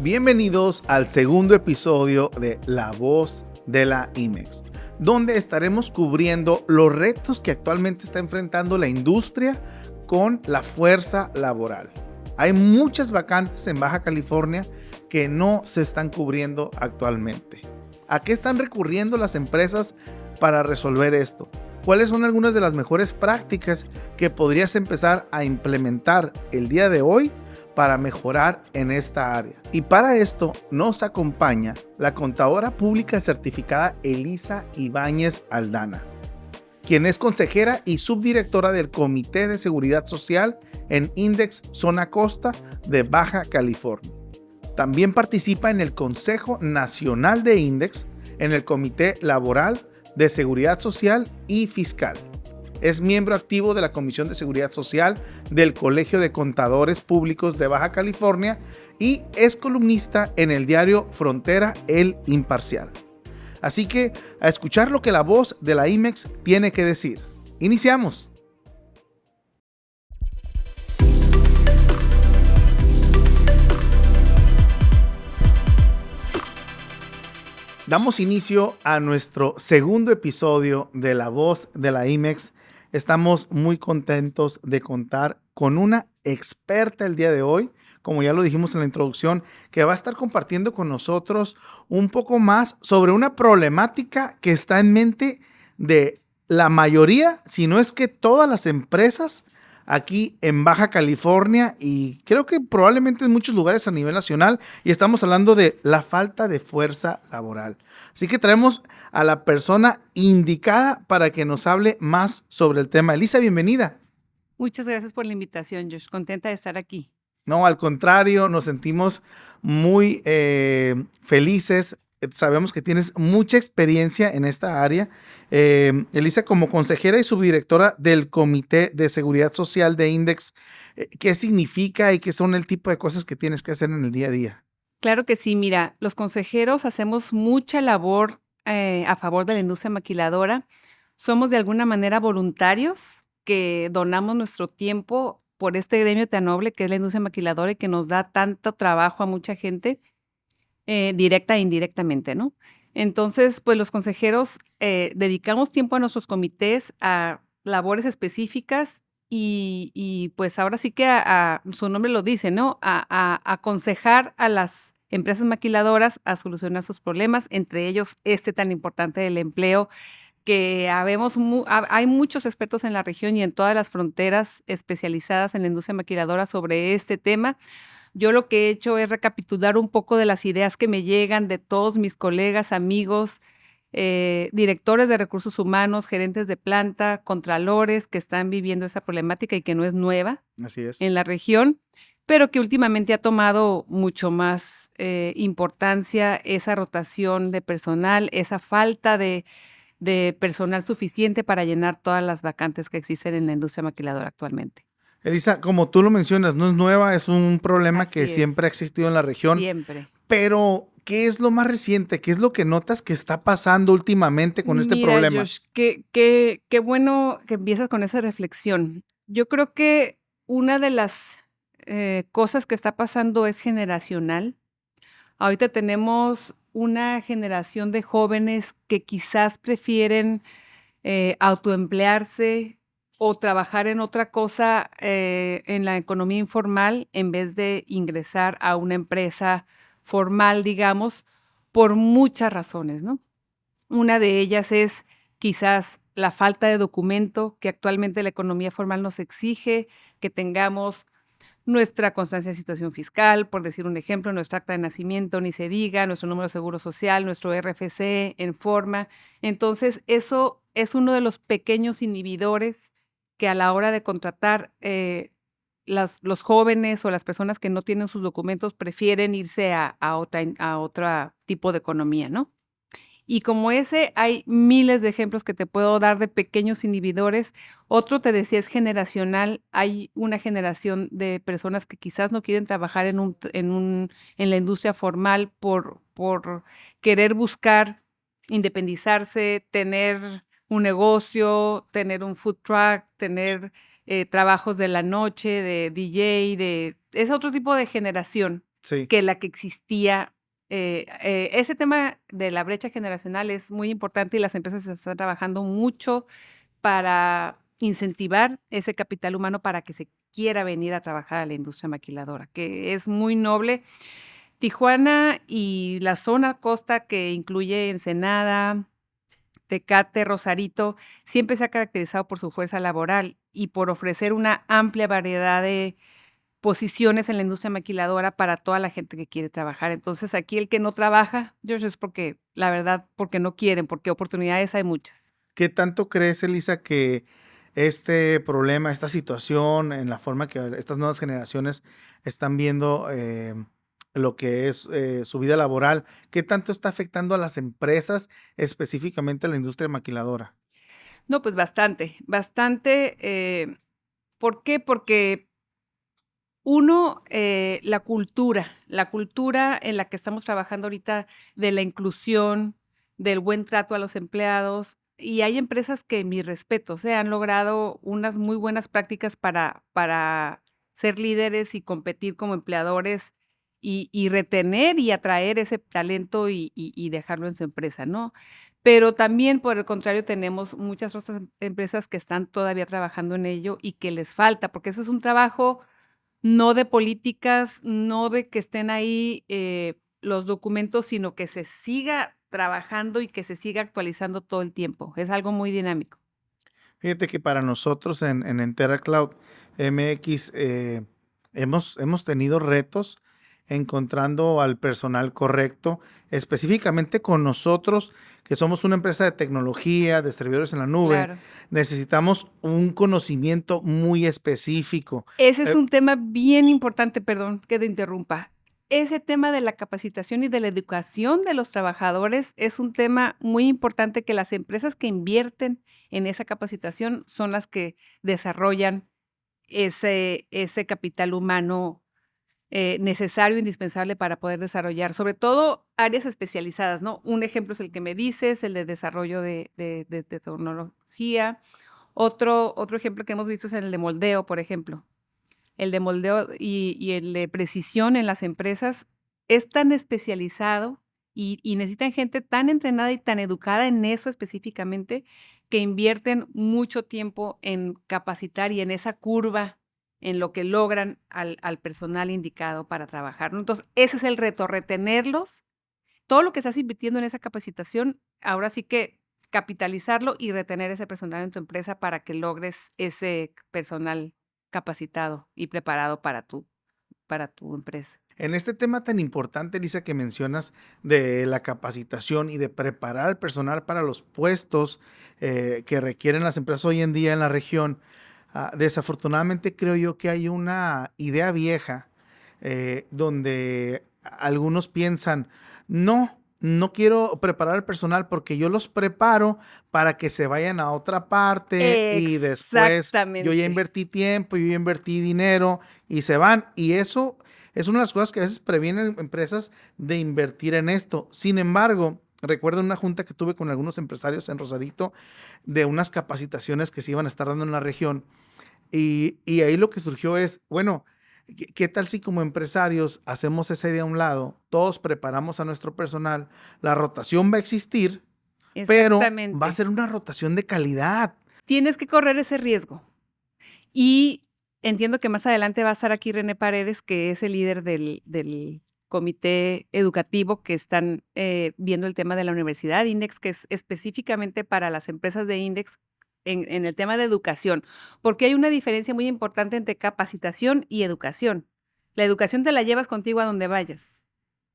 Bienvenidos al segundo episodio de La Voz de la IMEX, donde estaremos cubriendo los retos que actualmente está enfrentando la industria con la fuerza laboral. Hay muchas vacantes en Baja California que no se están cubriendo actualmente. ¿A qué están recurriendo las empresas para resolver esto? ¿Cuáles son algunas de las mejores prácticas que podrías empezar a implementar el día de hoy para mejorar en esta área? Y para esto nos acompaña la contadora pública certificada Elisa Ibáñez Aldana, quien es consejera y subdirectora del Comité de Seguridad Social en Index Zona Costa de Baja California. También participa en el Consejo Nacional de Index, en el Comité Laboral de Seguridad Social y Fiscal. Es miembro activo de la Comisión de Seguridad Social del Colegio de Contadores Públicos de Baja California y es columnista en el diario Frontera El Imparcial. Así que a escuchar lo que la voz de la IMEX tiene que decir. Iniciamos. Damos inicio a nuestro segundo episodio de La Voz de la IMEX. Estamos muy contentos de contar con una experta el día de hoy, como ya lo dijimos en la introducción, que va a estar compartiendo con nosotros un poco más sobre una problemática que está en mente de la mayoría, si no es que todas las empresas aquí en Baja California y creo que probablemente en muchos lugares a nivel nacional, y estamos hablando de la falta de fuerza laboral. Así que traemos a la persona indicada para que nos hable más sobre el tema. Elisa, bienvenida. Muchas gracias por la invitación, Josh. Contenta de estar aquí. No, al contrario, nos sentimos muy felices. Sabemos que tienes mucha experiencia en esta área. Elisa, como consejera y subdirectora del Comité de Seguridad Social de Index, ¿qué significa y qué son el tipo de cosas que tienes que hacer en el día a día? Claro que sí. Mira, los consejeros hacemos mucha labor a favor de la industria maquiladora. Somos de alguna manera voluntarios que donamos nuestro tiempo por este gremio tan noble que es la industria maquiladora y que nos da tanto trabajo a mucha gente, directa e indirectamente, ¿no? Entonces, pues los consejeros dedicamos tiempo a nuestros comités, a labores específicas y pues ahora sí que su nombre lo dice, ¿no? A aconsejar a las empresas maquiladoras a solucionar sus problemas, entre ellos este tan importante del empleo, que hay muchos expertos en la región y en todas las fronteras especializadas en la industria maquiladora sobre este tema. Yo lo que he hecho es recapitular un poco de las ideas que me llegan de todos mis colegas, amigos, directores de recursos humanos, gerentes de planta, contralores que están viviendo esa problemática y que no es nueva Así es. en la región, pero que últimamente ha tomado mucho más importancia esa rotación de personal, esa falta de personal suficiente para llenar todas las vacantes que existen en la industria maquiladora actualmente. Elisa, como tú lo mencionas, no es nueva, es un problema que Así siempre ha es, existido en la región, siempre. pero ¿qué es lo más reciente? ¿Qué es lo que notas que está pasando últimamente con este Mira, problema? Josh, qué bueno que empiezas con esa reflexión. Yo creo que una de las cosas que está pasando es generacional. Ahorita tenemos una generación de jóvenes que quizás prefieren autoemplearse o trabajar en otra cosa en la economía informal en vez de ingresar a una empresa formal, digamos, por muchas razones, ¿no? Una de ellas es quizás la falta de documento que actualmente la economía formal nos exige, que tengamos nuestra constancia de situación fiscal, por decir un ejemplo, nuestra acta de nacimiento, ni se diga, nuestro número de seguro social, nuestro RFC en forma. Entonces, eso es uno de los pequeños inhibidores que a la hora de contratar los jóvenes o las personas que no tienen sus documentos prefieren irse a otro tipo de economía, ¿no? Y como ese, hay miles de ejemplos que te puedo dar de pequeños inhibidores. Otro, te decía, es generacional. Hay una generación de personas que quizás no quieren trabajar en la industria formal por querer buscar independizarse, tener un negocio, tener un food truck, tener trabajos de la noche, de DJ, es otro tipo de generación. Sí. que la que existía. Ese tema de la brecha generacional es muy importante y las empresas están trabajando mucho para incentivar ese capital humano para que se quiera venir a trabajar a la industria maquiladora, que es muy noble. Tijuana y la zona costa que incluye Ensenada, Tecate, Rosarito, siempre se ha caracterizado por su fuerza laboral y por ofrecer una amplia variedad de posiciones en la industria maquiladora para toda la gente que quiere trabajar. Entonces, aquí el que no trabaja, George, es porque, la verdad, porque no quieren, porque oportunidades hay muchas. ¿Qué tanto crees, Elisa, que este problema, esta situación, en la forma que estas nuevas generaciones están viendo lo que es su vida laboral, qué tanto está afectando a las empresas, específicamente a la industria maquiladora? No, pues bastante, bastante. ¿Por qué? Porque uno, la cultura en la que estamos trabajando ahorita de la inclusión, del buen trato a los empleados, y hay empresas que, mis respetos, han logrado unas muy buenas prácticas para ser líderes y competir como empleadores y retener y atraer ese talento y dejarlo en su empresa, ¿no? Pero también, por el contrario, tenemos muchas otras empresas que están todavía trabajando en ello y que les falta, porque eso es un trabajo no de políticas, no de que estén ahí, los documentos, sino que se siga trabajando y que se siga actualizando todo el tiempo. Es algo muy dinámico. Fíjate que para nosotros en Entera Cloud MX hemos tenido retos encontrando al personal correcto, específicamente con nosotros, que somos una empresa de tecnología, de servidores en la nube, Claro. necesitamos un conocimiento muy específico. Ese es Eh, un tema bien importante, perdón que te interrumpa. Ese tema de la capacitación y de la educación de los trabajadores es un tema muy importante que las empresas que invierten en esa capacitación son las que desarrollan ese capital humano necesario, indispensable para poder desarrollar, sobre todo áreas especializadas, ¿no? Un ejemplo es el que me dices, el de desarrollo de tecnología. Otro ejemplo que hemos visto es el de moldeo, por ejemplo. El de moldeo y el de precisión en las empresas es tan especializado y necesitan gente tan entrenada y tan educada en eso específicamente, que invierten mucho tiempo en capacitar y en esa curva, en lo que logran al personal indicado para trabajar, ¿no? Entonces, ese es el reto, retenerlos. Todo lo que estás invirtiendo en esa capacitación, ahora sí que capitalizarlo y retener ese personal en tu empresa para que logres ese personal capacitado y preparado para tu empresa. En este tema tan importante, Lisa, que mencionas de la capacitación y de preparar al personal para los puestos que requieren las empresas hoy en día en la región, desafortunadamente creo yo que hay una idea vieja donde algunos piensan, no quiero preparar al personal porque yo los preparo para que se vayan a otra parte y después yo ya Exactamente. invertí tiempo, yo ya invertí dinero y se van. Y eso es una de las cosas que a veces previenen empresas de invertir en esto. Sin embargo, recuerdo una junta que tuve con algunos empresarios en Rosarito de unas capacitaciones que se iban a estar dando en la región. Y ahí lo que surgió es, bueno, ¿qué tal si como empresarios hacemos esa idea a un lado? Todos preparamos a nuestro personal, la rotación va a existir, pero va a Exactamente. ser una rotación de calidad. Tienes que correr ese riesgo. Y entiendo que más adelante va a estar aquí René Paredes, que es el líder del comité educativo que están, viendo el tema de la Universidad Index, que es específicamente para las empresas de Index en el tema de educación, porque hay una diferencia muy importante entre capacitación y educación. La educación te la llevas contigo a donde vayas.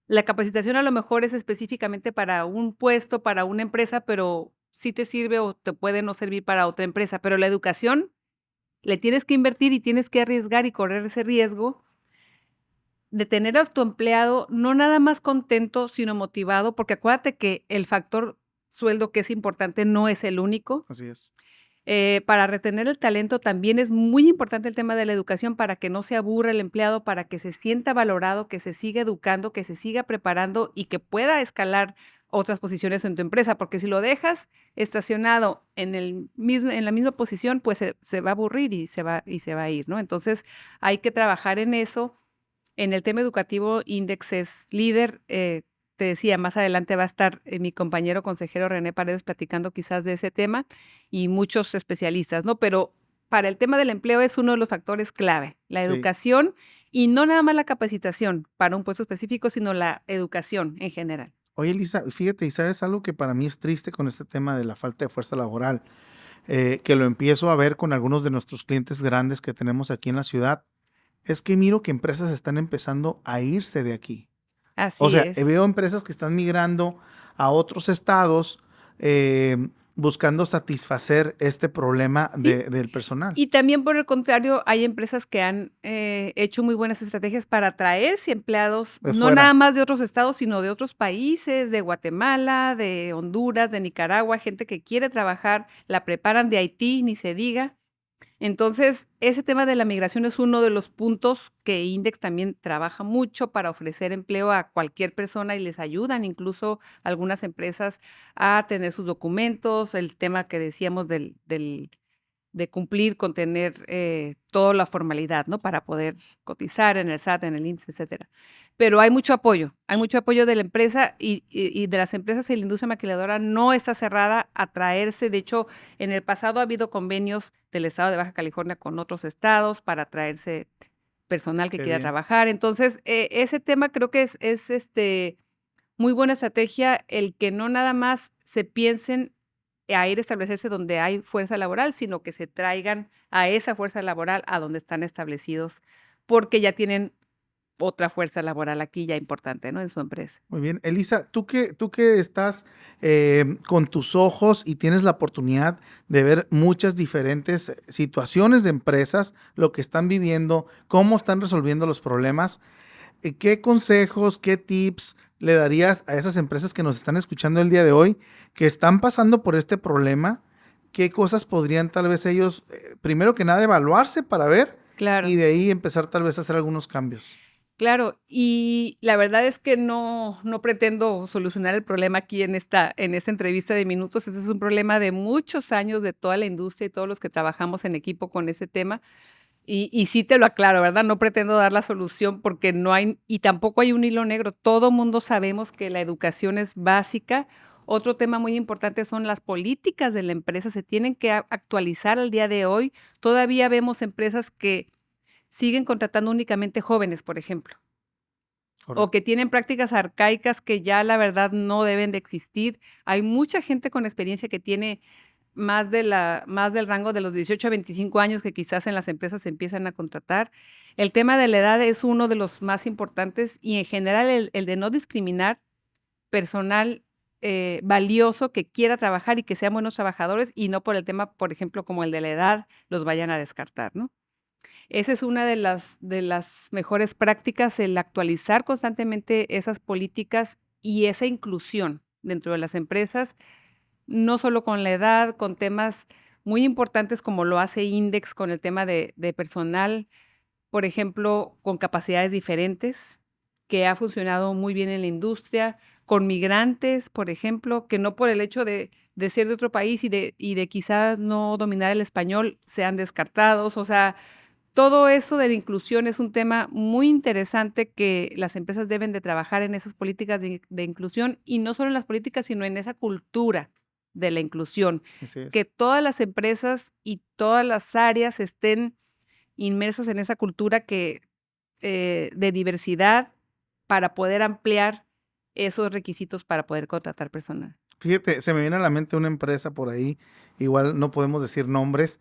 La capacitación a lo mejor es específicamente para un puesto, para una empresa, pero sí te sirve o te puede no servir para otra empresa, pero la educación le tienes que invertir y tienes que arriesgar y correr ese riesgo de tener a tu empleado no nada más contento, sino motivado, porque acuérdate que el factor sueldo, que es importante, no es el único. Así es. Para retener el talento también es muy importante el tema de la educación para que no se aburra el empleado, para que se sienta valorado, que se siga educando, que se siga preparando y que pueda escalar otras posiciones en tu empresa, porque si lo dejas estacionado en la misma posición, pues se va a aburrir y se va a ir, ¿no? Entonces, hay que trabajar en eso En el tema educativo, Index es líder. Te decía, más adelante va a estar mi compañero consejero René Paredes platicando quizás de ese tema y muchos especialistas, ¿no? Pero para el tema del empleo es uno de los factores clave, la Sí. educación y no nada más la capacitación para un puesto específico, sino la educación en general. Oye, Elisa, fíjate, y sabes algo que para mí es triste con este tema de la falta de fuerza laboral, que lo empiezo a ver con algunos de nuestros clientes grandes que tenemos aquí en la ciudad, es que miro que empresas están empezando a irse de aquí. O Así sea, veo es. empresas que están migrando a otros estados buscando satisfacer este problema Sí. del personal. Y también, por el contrario, hay empresas que han, hecho muy buenas estrategias para atraerse empleados, De no fuera. nada más de otros estados, sino de otros países, de Guatemala, de Honduras, de Nicaragua, gente que quiere trabajar, la preparan de Haití, ni se diga. Entonces, ese tema de la migración es uno de los puntos que Index también trabaja mucho para ofrecer empleo a cualquier persona y les ayudan incluso algunas empresas a tener sus documentos, el tema que decíamos del de cumplir con tener, toda la formalidad, ¿no? Para poder cotizar en el SAT, en el IMSS, etcétera. Pero hay mucho apoyo de la empresa y de las empresas y la industria maquiladora no está cerrada a traerse. De hecho, en el pasado ha habido convenios del estado de Baja California con otros estados para traerse personal que Qué quiera bien. trabajar. Entonces, ese tema creo que es muy buena estrategia el que no nada más se piensen a ir a establecerse donde hay fuerza laboral, sino que se traigan a esa fuerza laboral a donde están establecidos, porque ya tienen otra fuerza laboral aquí ya importante, ¿no? En su empresa. Muy bien. Elisa, tú que estás con tus ojos y tienes la oportunidad de ver muchas diferentes situaciones de empresas, lo que están viviendo, cómo están resolviendo los problemas, ¿qué consejos, qué tips le darías a esas empresas que nos están escuchando el día de hoy, que están pasando por este problema? ¿Qué cosas podrían tal vez ellos, primero que nada, evaluarse para ver y Claro, de ahí empezar tal vez a hacer algunos cambios? claro. Y la verdad es que no pretendo solucionar el problema aquí en esta entrevista de minutos. Ese es un problema de muchos años de toda la industria y todos los que trabajamos en equipo con ese tema. Y sí te lo aclaro, ¿verdad? No pretendo dar la solución porque no hay y tampoco hay un hilo negro. Todo mundo sabemos que la educación es básica. Otro tema muy importante son las políticas de la empresa, se tienen que actualizar al día de hoy. Todavía vemos empresas que siguen contratando únicamente jóvenes, por ejemplo, o Correcto. que tienen prácticas arcaicas que ya la verdad no deben de existir. Hay mucha gente con experiencia que tiene más del rango de los 18 a 25 años que quizás en las empresas se empiezan a contratar. El tema de la edad es uno de los más importantes y en general el de no discriminar personal, valioso que quiera trabajar y que sean buenos trabajadores y no por el tema, por ejemplo, como el de la edad, los vayan a descartar, ¿no? Esa es una de las mejores prácticas, el actualizar constantemente esas políticas y esa inclusión dentro de las empresas, no solo con la edad, con temas muy importantes como lo hace Index con el tema de personal, por ejemplo, con capacidades diferentes, que ha funcionado muy bien en la industria, con migrantes, por ejemplo, que no por el hecho de ser de otro país y de quizás no dominar el español sean descartados. O sea, todo eso de la inclusión es un tema muy interesante que las empresas deben de trabajar en esas políticas de inclusión, y no solo en las políticas, sino en esa cultura de la inclusión, Así es. que todas las empresas y todas las áreas estén inmersas en esa cultura de diversidad para poder ampliar esos requisitos para poder contratar personal. Fíjate, se me viene a la mente una empresa por ahí, igual no podemos decir nombres,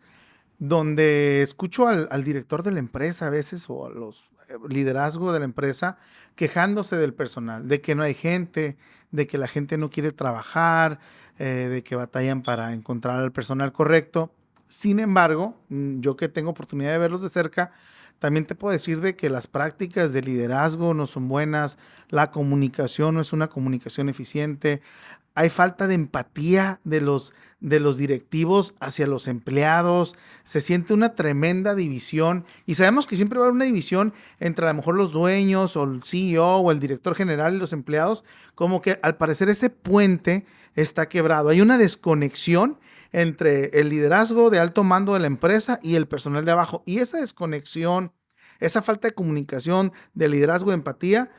donde escucho al director de la empresa a veces o a los liderazgo de la empresa quejándose del personal, de que no hay gente, de que la gente no quiere trabajar, de que batallan para encontrar al personal correcto. Sin embargo, yo que tengo oportunidad de verlos de cerca, también te puedo decir de que las prácticas de liderazgo no son buenas, la comunicación no es una comunicación eficiente, hay falta de empatía de los directivos hacia los empleados, se siente una tremenda división y sabemos que siempre va a haber una división entre a lo mejor los dueños o el CEO o el director general y los empleados, como que al parecer ese puente está quebrado. Hay una desconexión entre el liderazgo de alto mando de la empresa y el personal de abajo y esa desconexión Esa falta de comunicación, de liderazgo, de empatía,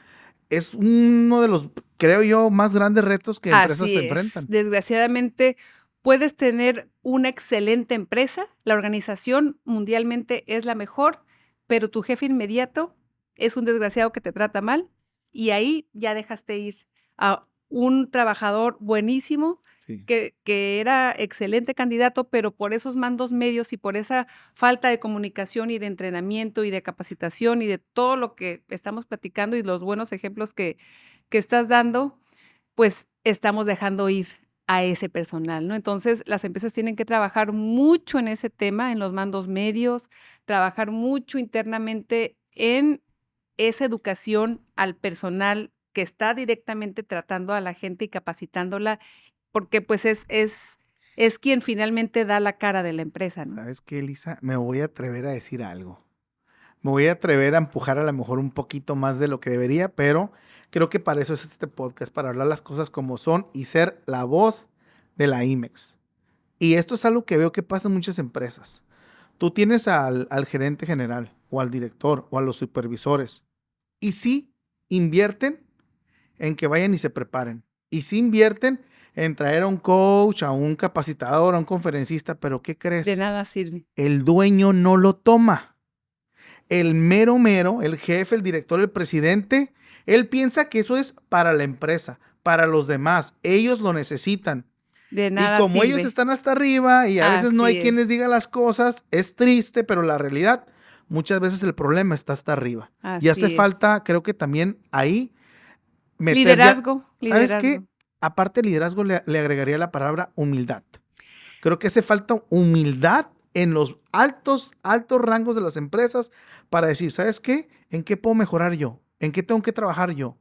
es uno de los, creo yo, más grandes retos que empresas Así se es. enfrentan. Desgraciadamente, puedes tener una excelente empresa, la organización mundialmente es la mejor, pero tu jefe inmediato es un desgraciado que te trata mal y ahí ya dejaste ir a un trabajador buenísimo Sí, que era excelente candidato, pero por esos mandos medios y por esa falta de comunicación y de entrenamiento y de capacitación y de todo lo que estamos platicando y los buenos ejemplos que estás dando, pues estamos dejando ir a ese personal, ¿no? Entonces, las empresas tienen que trabajar mucho en ese tema, en los mandos medios, trabajar mucho internamente en esa educación al personal que está directamente tratando a la gente y capacitándola, porque pues es quien finalmente da la cara de la empresa, ¿no? ¿sabes qué, Elisa? Me voy a atrever a decir algo. Me voy a atrever a empujar a lo mejor un poquito más de lo que debería, pero creo que para eso es este podcast, para hablar las cosas como son y ser la voz de la IMEX. Y esto es algo que veo que pasa en muchas empresas. Tú tienes al gerente general o al director o a los supervisores y sí invierten en que vayan y se preparen. Y sí invierten en traer a un coach, a un capacitador, a un conferencista, pero ¿qué De crees? nada sirve. El dueño no lo toma. El mero mero, el jefe, el director, el presidente, él piensa que eso es para la empresa, para los demás. Ellos lo necesitan. De Y nada como ellos sirve. están hasta arriba y a veces no hay Así quien es, les diga las cosas, es triste, pero la realidad, muchas veces el problema está hasta arriba. Y hace así es. falta, creo que también ahí meter ya, Liderazgo, ¿sabes liderazgo. qué? Aparte de liderazgo le agregaría la palabra humildad. Creo que hace falta humildad en los altos rangos de las empresas para decir, ¿sabes qué? ¿En qué puedo mejorar yo? ¿En qué tengo que trabajar yo?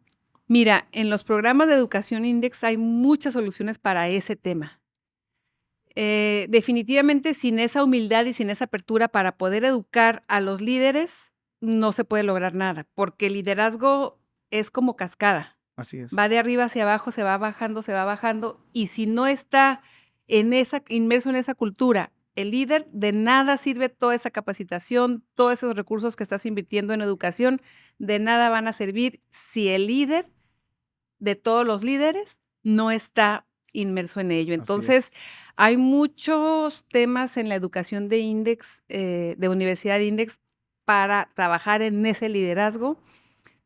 Mira, en los programas de educación Index hay muchas soluciones para ese tema. Definitivamente sin esa humildad y sin esa apertura para poder educar a los líderes, no se puede lograr nada, porque el liderazgo es como cascada, Así es. va de arriba hacia abajo, se va bajando, y si no está inmerso en esa cultura, el líder, de nada sirve toda esa capacitación, todos esos recursos que estás invirtiendo en educación, de nada van a servir si el líder de todos los líderes no está inmerso en ello. Así Entonces, es. hay muchos temas en la educación de Index, de Universidad Index, para trabajar en ese liderazgo,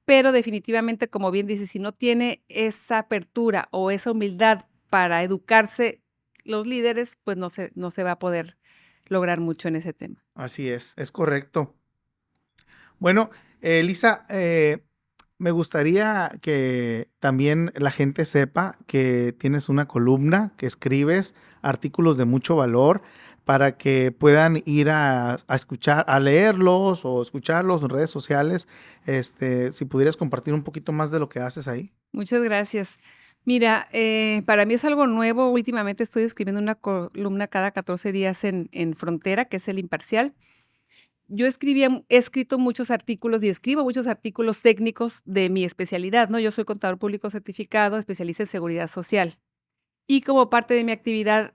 pero definitivamente, como bien dices, si no tiene esa apertura o esa humildad para educarse los líderes, pues no se va a poder lograr mucho en ese tema. Así es correcto. Bueno, Elisa, me gustaría que también la gente sepa que tienes una columna, que escribes artículos de mucho valor para que puedan ir a escuchar, a leerlos o escucharlos en redes sociales. Si pudieras compartir un poquito más de lo que haces ahí. Muchas gracias. Mira, para mí es algo nuevo. Últimamente estoy escribiendo una columna cada 14 días en Frontera, que es el Imparcial. He escrito muchos artículos y escribo muchos artículos técnicos de mi especialidad, ¿no? Yo soy contador público certificado, especialista en seguridad social. Y como parte de mi actividad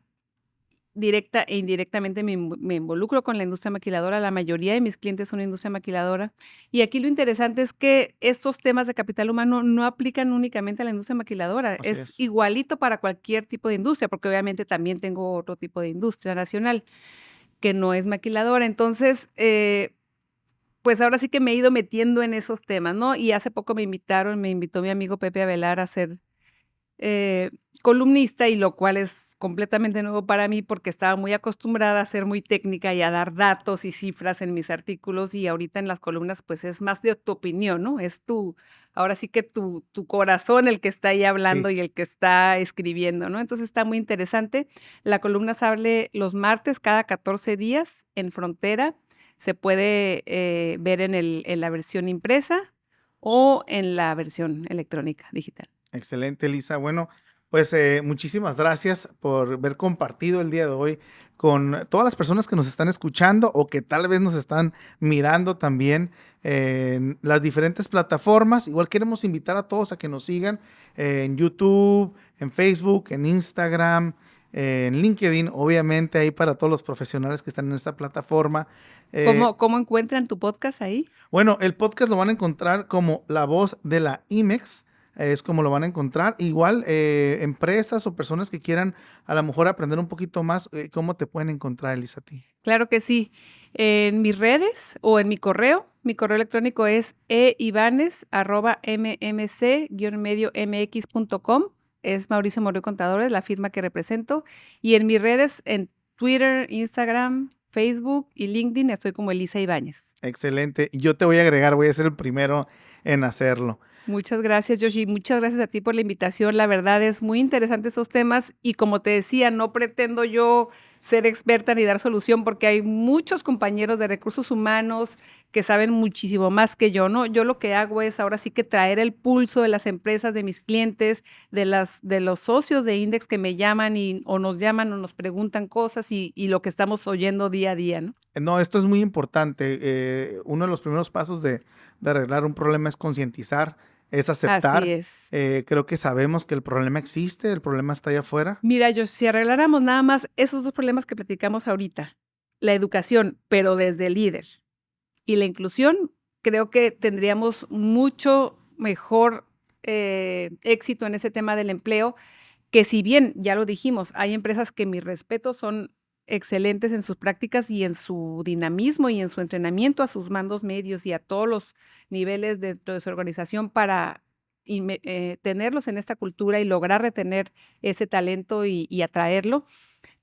directa e indirectamente me involucro con la industria maquiladora. La mayoría de mis clientes son industria maquiladora. Y aquí lo interesante es que estos temas de capital humano no aplican únicamente a la industria maquiladora. Así Es es. igualito para cualquier tipo de industria, porque obviamente también tengo otro tipo de industria nacional que no es maquiladora. Entonces, pues ahora sí que me he ido metiendo en esos temas, ¿no? Y hace poco me invitó mi amigo Pepe Avelar a ser eh, columnista, y lo cual es completamente nuevo para mí porque estaba muy acostumbrada a ser muy técnica y a dar datos y cifras en mis artículos, y ahorita en las columnas pues es más de tu opinión, ¿no? Es ahora sí que tu corazón el que está ahí hablando Sí, y el que está escribiendo, ¿no? Entonces está muy interesante. La columna sale los martes cada 14 días en Frontera. Se puede ver en la versión impresa o en la versión electrónica digital. excelente, Elisa. Bueno, pues muchísimas gracias por haber compartido el día de hoy con todas las personas que nos están escuchando o que tal vez nos están mirando también en las diferentes plataformas. Igual queremos invitar a todos a que nos sigan en YouTube, en Facebook, en Instagram, en LinkedIn, obviamente ahí para todos los profesionales que están en esta plataforma. ¿Cómo encuentran tu podcast ahí? Bueno, el podcast lo van a encontrar como La Voz de la IMEX, es como lo van a encontrar. Igual, empresas o personas que quieran a lo mejor aprender un poquito más, ¿cómo te pueden encontrar, Elisa, a ti? Claro que sí. En mis redes o en mi correo electrónico es eivanes@mmc-mx.com. Es Mauricio Moreno Contadores, la firma que represento. Y en mis redes, en Twitter, Instagram, Facebook y LinkedIn, estoy como Elisa Ibáñez. Excelente. Yo te voy a agregar, voy a ser el primero en hacerlo. Muchas gracias, Yoshi. Muchas gracias a ti por la invitación. La verdad es muy interesante estos temas y como te decía, no pretendo yo ser experta ni dar solución porque hay muchos compañeros de recursos humanos que saben muchísimo más que yo, ¿no? Yo lo que hago es ahora sí que traer el pulso de las empresas, de mis clientes, de los socios de Index que me llaman o nos llaman o nos preguntan cosas y lo que estamos oyendo día a día, ¿no? No, esto es muy importante. Uno de los primeros pasos de arreglar un problema es concientizar, es aceptar. Así es. Creo que sabemos que el problema existe, el problema está allá afuera. Mira, yo si arregláramos nada más esos dos problemas que platicamos ahorita, la educación, pero desde el líder, y la inclusión, creo que tendríamos mucho mejor éxito en ese tema del empleo, que si bien, ya lo dijimos, hay empresas que mi respeto son excelentes en sus prácticas y en su dinamismo y en su entrenamiento a sus mandos medios y a todos los niveles dentro de su organización para tenerlos en esta cultura y lograr retener ese talento y atraerlo.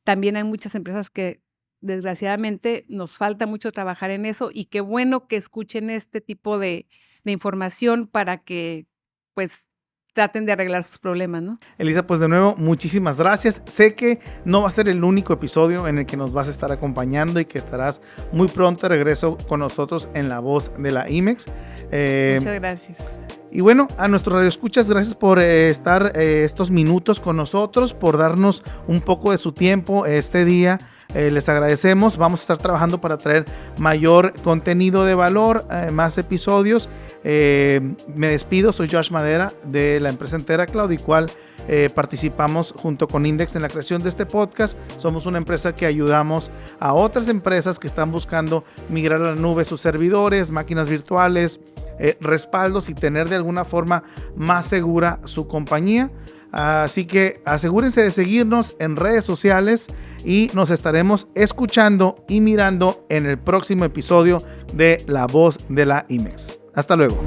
También hay muchas empresas que desgraciadamente nos falta mucho trabajar en eso y qué bueno que escuchen este tipo de información para que pues traten de arreglar sus problemas, ¿no? Elisa, pues de nuevo, muchísimas gracias. Sé que no va a ser el único episodio en el que nos vas a estar acompañando y que estarás muy pronto de regreso con nosotros en La Voz de la IMEX. Muchas gracias. Y bueno, a nuestros radioescuchas, gracias por estar estos minutos con nosotros, por darnos un poco de su tiempo este día. Les agradecemos. Vamos a estar trabajando para traer mayor contenido de valor, más episodios. Me despido, soy Josh Madera de la empresa entera Cloud, y cual participamos junto con Index en la creación de este podcast. Somos una empresa que ayudamos a otras empresas que están buscando migrar a la nube sus servidores, máquinas virtuales, respaldos y tener de alguna forma más segura su compañía. Así que asegúrense de seguirnos en redes sociales y nos estaremos escuchando y mirando en el próximo episodio de La Voz de la IMEX. Hasta luego.